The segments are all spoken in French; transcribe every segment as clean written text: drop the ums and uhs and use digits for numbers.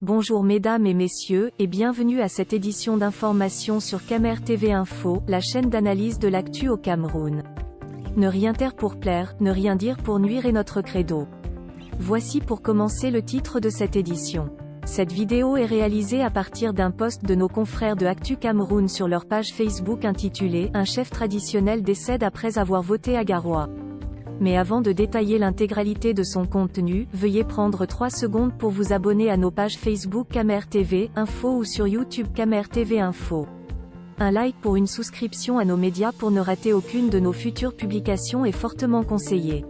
Bonjour mesdames et messieurs, et bienvenue à cette édition d'information sur Camer TV Info, la chaîne d'analyse de l'actu au Cameroun. Ne rien taire pour plaire, ne rien dire pour nuire est notre credo. Voici pour commencer le titre de cette édition. Cette vidéo est réalisée à partir d'un post de nos confrères de Actu Cameroun sur leur page Facebook intitulée « Un chef traditionnel décède après avoir voté à Garoua ». Mais avant de détailler l'intégralité de son contenu, veuillez prendre 3 secondes pour vous abonner à nos pages Facebook Camer TV Info ou sur YouTube Camer TV Info. Un like pour une souscription à nos médias pour ne rater aucune de nos futures publications est fortement conseillé.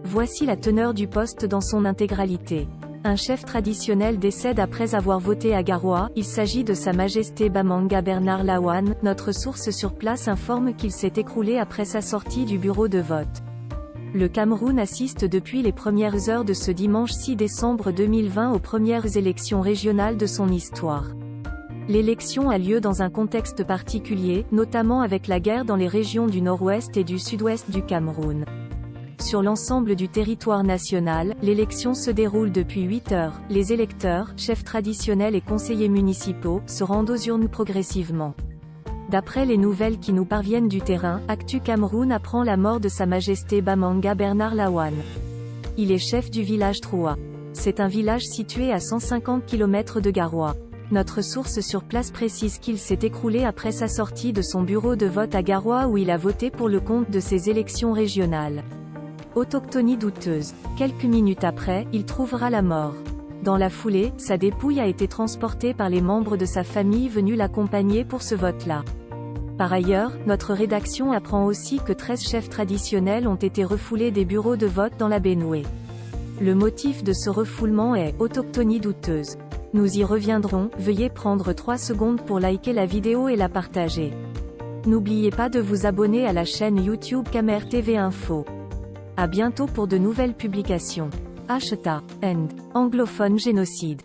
Voici la teneur du post dans son intégralité. Un chef traditionnel décède après avoir voté à Garoua, il s'agit de Sa Majesté Bamanga Bernard Lawan. Notre source sur place informe qu'il s'est écroulé après sa sortie du bureau de vote. Le Cameroun assiste depuis les premières heures de ce dimanche 6 décembre 2020 aux premières élections régionales de son histoire. L'élection a lieu dans un contexte particulier, notamment avec la guerre dans les régions du nord-ouest et du sud-ouest du Cameroun. Sur l'ensemble du territoire national, l'élection se déroule depuis 8 heures. Les électeurs, chefs traditionnels et conseillers municipaux, se rendent aux urnes progressivement. D'après les nouvelles qui nous parviennent du terrain, Actu Cameroun apprend la mort de Sa Majesté Bamanga Bernard Lawan. Il est chef du village Troua. C'est un village situé à 150 km de Garoua. Notre source sur place précise qu'il s'est écroulé après sa sortie de son bureau de vote à Garoua où il a voté pour le compte de ses élections régionales. Autochtonie douteuse. Quelques minutes après, il trouvera la mort. Dans la foulée, sa dépouille a été transportée par les membres de sa famille venus l'accompagner pour ce vote-là. Par ailleurs, notre rédaction apprend aussi que 13 chefs traditionnels ont été refoulés des bureaux de vote dans la Benoué. Le motif de ce refoulement est « autochtonie douteuse ». Nous y reviendrons, veuillez prendre 3 secondes pour liker la vidéo et la partager. N'oubliez pas de vous abonner à la chaîne YouTube Camer TV Info. À bientôt pour de nouvelles publications. #End. Anglophone génocide.